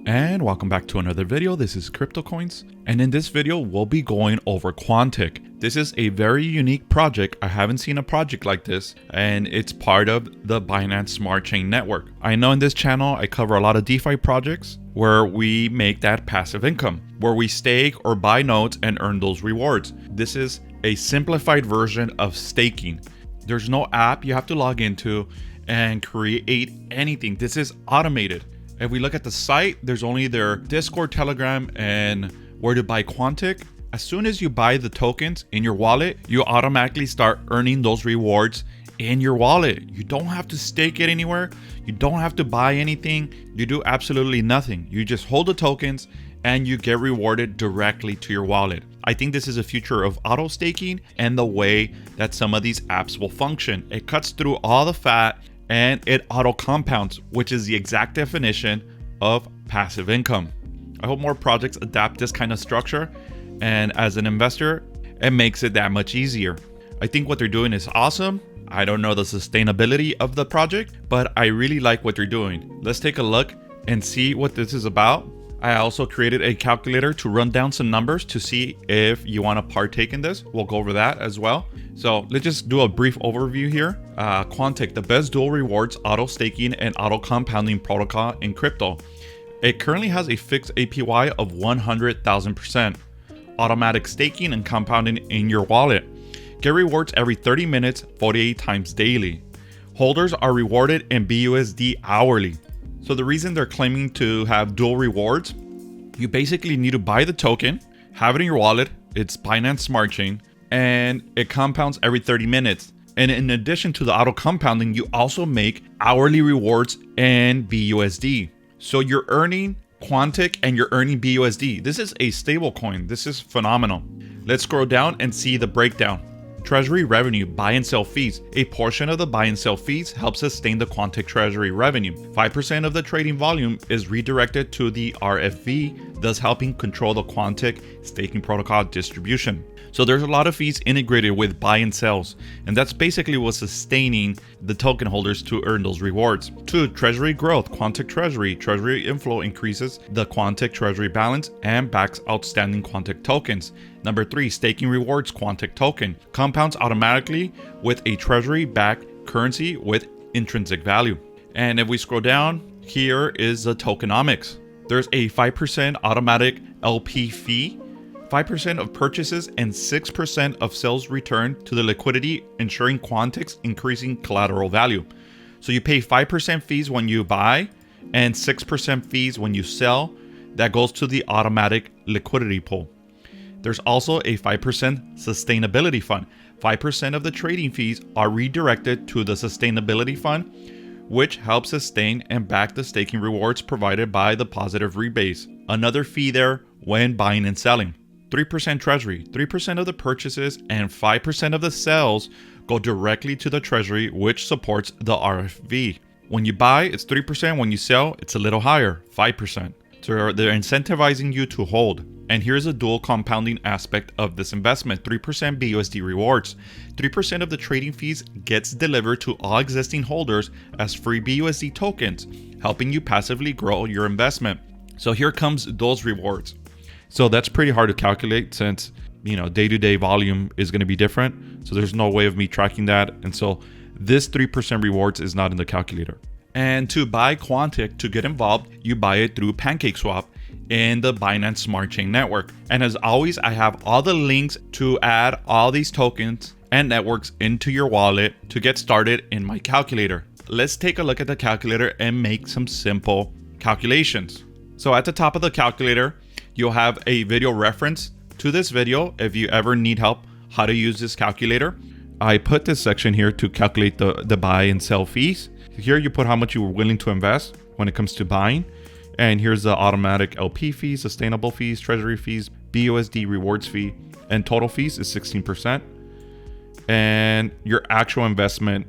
And welcome back to another video. This is CryptoKoinz, and in this video we'll be going over Quantic. This is a very unique project. I haven't seen a project like this, and it's part of the Binance Smart Chain network. I know in this channel I cover a lot of DeFi projects where we make that passive income, where we stake or buy nodes and earn those rewards. This is a simplified version of staking. There's no app you have to log into and create anything. This is automated. If we look at the site, there's only their Discord, Telegram, and where to buy Quantic. As soon as you buy the tokens in your wallet, you automatically start earning those rewards in your wallet. You don't have to stake it anywhere. You don't have to buy anything. You do absolutely nothing. You just hold the tokens and you get rewarded directly to your wallet. I think this is a future of auto staking and the way that some of these apps will function. It cuts through all the fat and it auto compounds, which is the exact definition of passive income. I hope more projects adapt this kind of structure, and as an investor, it makes it that much easier. I think what they're doing is awesome. I don't know the sustainability of the project, but I really like what they're doing. Let's take a look and see what this is about. I also created a calculator to run down some numbers to see if you want to partake in this. We'll go over that as well. So let's just do a brief overview here. Quantic, the best dual rewards, auto staking, and auto compounding protocol in crypto. It currently has a fixed APY of 100,000%. Automatic staking and compounding in your wallet. Get rewards every 30 minutes, 48 times daily. Holders are rewarded in BUSD hourly. So the reason they're claiming to have dual rewards, you basically need to buy the token, have it in your wallet, it's Binance Smart Chain, and it compounds every 30 minutes. And in addition to the auto compounding, you also make hourly rewards in BUSD. So you're earning Quantic and you're earning BUSD. This is a stable coin. This is phenomenal. Let's scroll down and see the breakdown. Treasury Revenue, buy and sell fees. A portion of the buy and sell fees helps sustain the Quantic Treasury Revenue. 5% of the trading volume is redirected to the RFV, thus helping control the Quantic staking protocol distribution. So there's a lot of fees integrated with buy and sells, and that's basically what's sustaining the token holders to earn those rewards. 2. Treasury growth, Quantic Treasury inflow increases the Quantic Treasury balance and backs outstanding Quantic tokens. Number 3, staking rewards Quantic token, compounds automatically with a treasury-backed currency with intrinsic value. And if we scroll down, here is the tokenomics. There's a 5% automatic LP fee, 5% of purchases and 6% of sales return to the liquidity, ensuring Quantic's increasing collateral value. So you pay 5% fees when you buy and 6% fees when you sell. That goes to the automatic liquidity pool. There's also a 5% sustainability fund. 5% of the trading fees are redirected to the sustainability fund, which helps sustain and back the staking rewards provided by the positive rebase. Another fee there when buying and selling. 3% treasury. 3% of the purchases and 5% of the sales go directly to the treasury, which supports the RFV. When you buy, it's 3%. When you sell, it's a little higher, 5%. So they're incentivizing you to hold. And here's a dual compounding aspect of this investment. 3% BUSD rewards. 3% of the trading fees gets delivered to all existing holders as free BUSD tokens, helping you passively grow your investment. So here comes those rewards. So that's pretty hard to calculate since, day-to-day volume is going to be different. So there's no way of me tracking that. And so this 3% rewards is not in the calculator. And to buy Quantic, to get involved, you buy it through PancakeSwap in the Binance Smart Chain network. And as always, I have all the links to add all these tokens and networks into your wallet to get started in my calculator. Let's take a look at the calculator and make some simple calculations. So at the top of the calculator, you'll have a video reference to this video if you ever need help how to use this calculator. I put this section here to calculate the buy and sell fees. Here you put how much you were willing to invest when it comes to buying. And here's the automatic LP fees, sustainable fees, treasury fees, BUSD rewards fee, and total fees is 16%. And your actual investment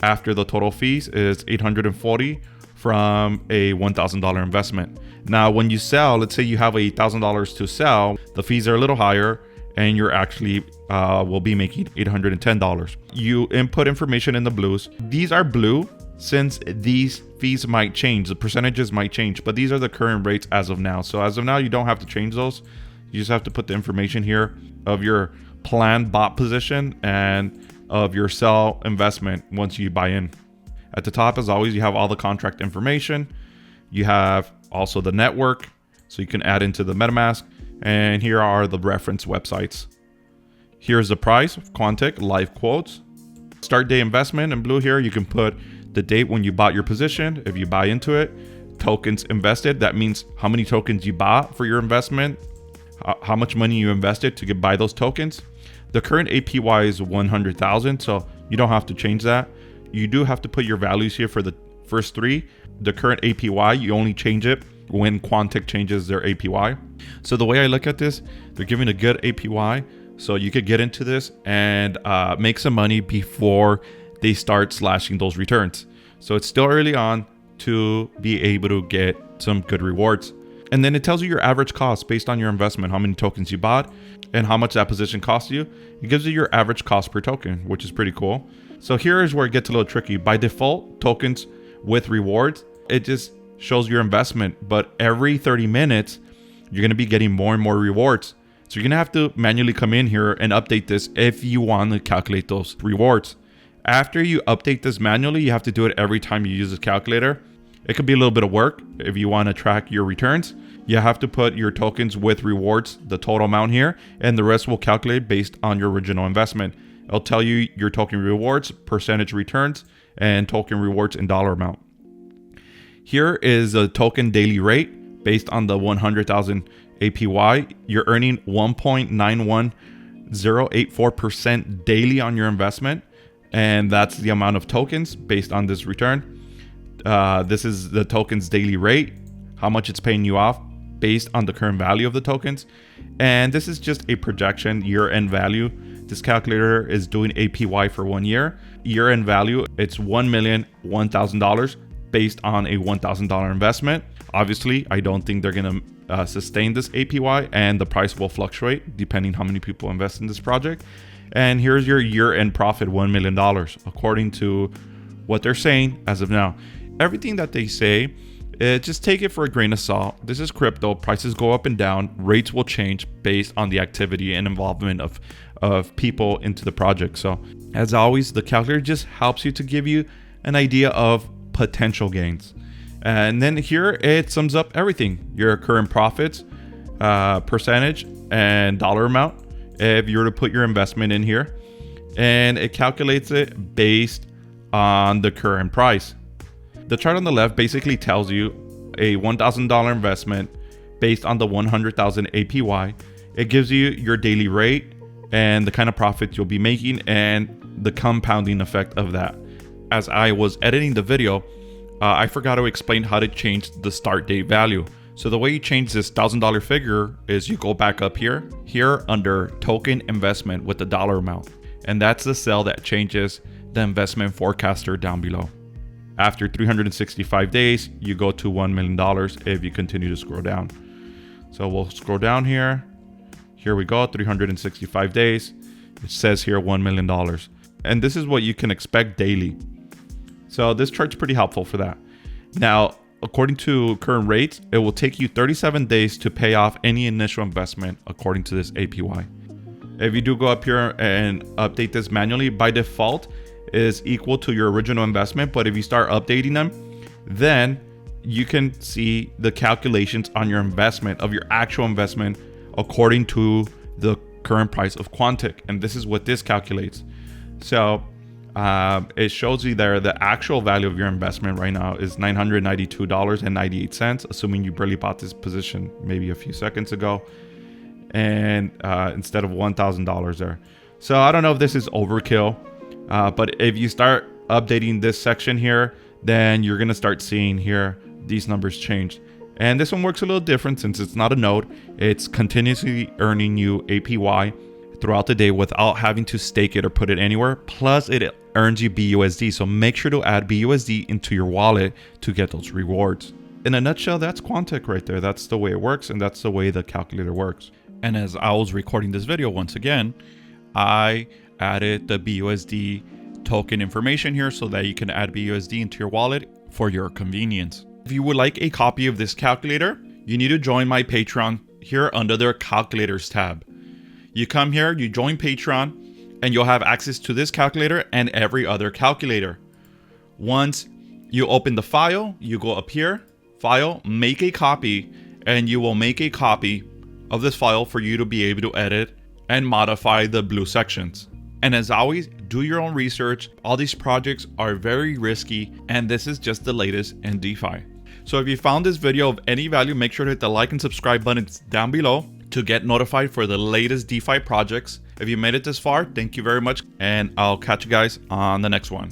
after the total fees is $840 from a $1,000 investment. Now, when you sell, let's say you have $1,000 to sell, the fees are a little higher and you're actually will be making $810. You input information in the blues. These are blue since these fees might change, the percentages might change, but these are the current rates as of now. So as of now, you don't have to change those. You just have to put the information here of your planned bought position and of your sell investment once you buy in. At the top, as always, you have all the contract information. You have also the network, so you can add into the MetaMask. And here are the reference websites. Here's the price of Quantic, live quotes. Start day investment in blue here. You can put the date when you bought your position, if you buy into it. Tokens invested, that means how many tokens you bought for your investment, how much money you invested to buy those tokens. The current APY is 100,000, so you don't have to change that. You do have to put your values here for the first three. The current APY, you only change it when Quantic changes their APY. So the way I look at this, they're giving a good APY, so you could get into this and make some money before they start slashing those returns. So it's still early on to be able to get some good rewards. And then it tells you your average cost based on your investment, how many tokens you bought and how much that position cost you. It gives you your average cost per token, which is pretty cool. So here is where it gets a little tricky. By default, tokens with rewards, it just shows your investment, but every 30 minutes, you're going to be getting more and more rewards. So you're going to have to manually come in here and update this if you want to calculate those rewards. After you update this manually, you have to do it every time you use this calculator. It could be a little bit of work if you want to track your returns. You have to put your tokens with rewards, the total amount here, and the rest will calculate based on your original investment. It'll tell you your token rewards, percentage returns, and token rewards in dollar amount. Here is a token daily rate based on the 100,000 APY. You're earning 1.91084% daily on your investment, and that's the amount of tokens based on this return. This is the token's daily rate, how much it's paying you off based on the current value of the tokens. And this is just a projection, year-end value. This calculator is doing APY for 1 year. Year-end value, it's $1,001,000 based on a $1,000 investment. Obviously, I don't think they're going to sustain this APY, and the price will fluctuate depending how many people invest in this project. And here's your year-end profit, $1 million, according to what they're saying as of now. Everything that they say, just take it for a grain of salt. This is crypto. Prices go up and down. Rates will change based on the activity and involvement of people into the project. So as always, the calculator just helps you to give you an idea of potential gains. And then here it sums up everything: your current profits, percentage, and dollar amount if you were to put your investment in here. And it calculates it based on the current price. The chart on the left basically tells you a $1,000 investment based on the 100,000 APY. It gives you your daily rate and the kind of profits you'll be making and the compounding effect of that. As I was editing the video, I forgot to explain how to change the start date value. So the way you change this $1,000 figure is you go back up here under token investment with the dollar amount. And that's the cell that changes the investment forecaster down below. After 365 days, you go to $1 million if you continue to scroll down. So we'll scroll down here. Here we go, 365 days. It says here $1 million. And this is what you can expect daily. So this chart's pretty helpful for that. Now, according to current rates, it will take you 37 days to pay off any initial investment according to this APY. If you do go up here and update this manually, by default is equal to your original investment. But if you start updating them, then you can see the calculations on your investment, of your actual investment, according to the current price of Quantic. And this is what this calculates. So it shows you there the actual value of your investment right now is $992.98, assuming you barely bought this position maybe a few seconds ago, and instead of $1,000 there. So I don't know if this is overkill, but if you start updating this section here, then you're going to start seeing here these numbers change. And this one works a little different since it's not a node. It's continuously earning you APY throughout the day without having to stake it or put it anywhere. Plus it earns you BUSD. So make sure to add BUSD into your wallet to get those rewards. In a nutshell, that's Quantic right there. That's the way it works, and that's the way the calculator works. And as I was recording this video once again, I added the BUSD token information here so that you can add BUSD into your wallet for your convenience. If you would like a copy of this calculator, you need to join my Patreon here under their calculators tab. You come here, you join Patreon, and you'll have access to this calculator and every other calculator. Once you open the file, you go up here, file, make a copy, and you will make a copy of this file for you to be able to edit and modify the blue sections. And as always, do your own research. All these projects are very risky, and this is just the latest in DeFi. So if you found this video of any value, make sure to hit the like and subscribe buttons down below to get notified for the latest DeFi projects. If you made it this far, thank you very much, and I'll catch you guys on the next one.